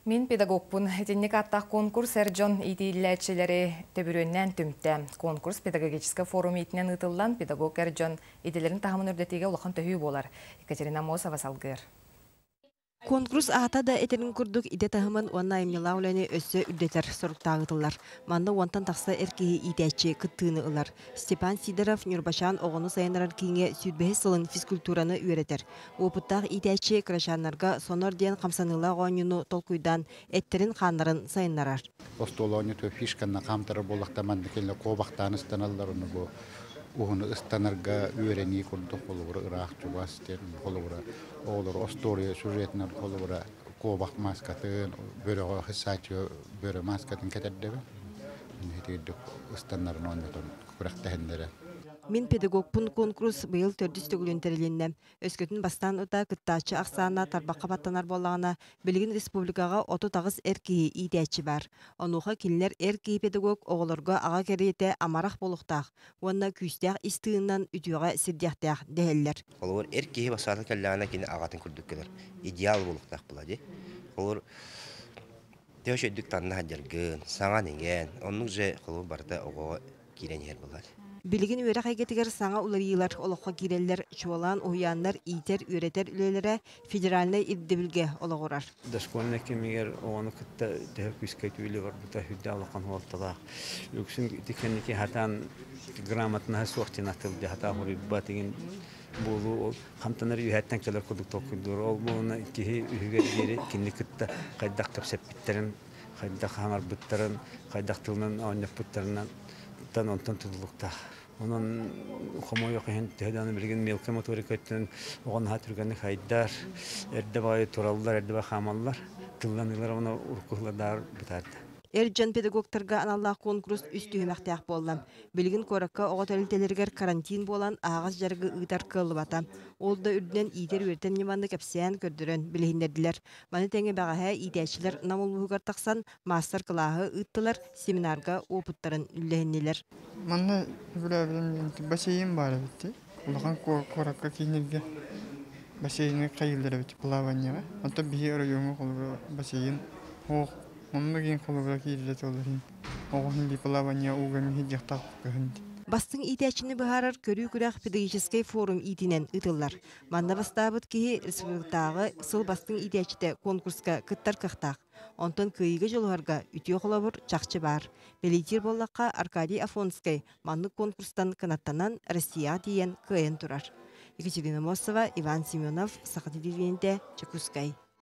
Мен педагогпун этинник аттақ конкурс әржон идейләчелері төбіріннен түмтті. Конкурс педагогический форум итінен ұтылдан педагог әржон иделерін тағымын үрдетеге ұлықын төхүй болар. Екатерина Мосова салғыр. Конкурс ата да этерин курдук иде тахымын уанна эмнела улени өссө үрдетер соруктаагытылар. Манны уантан тақса эркеги идәче кыттыыны ылар. Степан Сидоров Нюрбашан оғыны сайынарар кейінге сүрбехи сылын физкультураны үйретер. Опыттақ идәче крашаннарға сонор ден қамсаныла ғойнюну толкуйдан эттерин ханнарын сайынарар. Остолоне то фишканна камтары болақтаман келе қобақтан ыстаналарыны бу. Уһуны ыстанарга үйрени курдук болура ырах чубастен болура олар история сюжетнер болура кобак маскатын бөрөгө хисачы бөрө маскатын кетердеби нетедик ыстаннарын оннотон күрәктәһендере. Мен педагогпун конкурс быйыл төрдүс төгүлөнтерленне. Өскөтүн бастан ута кыттачы аксаана тарбакка баттанар боллагана билигин республикага 30 эркии идәчи бар. Онуха кинлер эркии педагог оголорго ага керете амарах болуктак. Онна күстәк истыыннан үтүгө сирдяктак дехеллер. Олор эркии басары келлана кини агатын күрдүккелер. Идеал болуктак булади. Олор төшөдүк танна хаджаргын, саңа деген, оннук же колу барда ого киренер булат. Билигин үөрэ хайгетигер саңа уларыйлар, олоққа киреллер, чуалан, уяннар, итер, үөретер үлелері федеральный ирдебілге олығырар. Дашкольна кемегер оғаны күтті дәу күскәйт үйлі бар, бұта хүдді алаққан олтала. Өксін декенеке хатан грамотна суақтен атылды, хата ғұры батеген болу, қамтанар үйәттен келер күдік тоқыдыр. Ол болуына кеге үйігер жері кенде күтті қайдақ тәпсеп біттерін, қайдақ хаңар бұттарын, қайдақ тылынан ауынап бұттарынан онтан тұдылықта. Onun komoyu kehen tehdanı bilgin melke motorikatın oğan hatırganı hayдар erde bayi torallar erde bayi hamallar tıllanılar ona urkuhladar bitardı. Ercan pedagogtarga anallah konkurs üstühümäktääk bollam. Bilgin korakka oğatalitelerger karantin bolan ağız jargı ıtar kılbata. Olda ürdünen iter üerten nimandı kapsayan kördürön bilehinderdiler. Mani tenge bağa idäçiler namulbuğar taqsan master kılahı ıttılar seminarga oputtарын üllehindiler. Manna bilebilirim basayın var bitti. Ulağan korakka kinirge basayını kayıldır bitti plavanyaga. Anta bir arayonu basayın hoğ Onların kolları kirlet olurun. Oğun bir palavanya uğramı hicaktak kıhındı. Bastın idəçini baharar körü күрәк pedagogический forum itinen ıtıllar. Manna bastabıt ki respubliktağı sıl bastın idəçide konkurska kıttar kıhtaq. Ondan kıyıgı jolharga ütüyo xolabur çaqçı bar. Belitir bollaqqa Arkadiy Afonskay manlı konkurstan kanattanan Россия diyen kıyen turar. Екатерина Мосова, Иван Семенов, Сахатидивенте, Чекускай.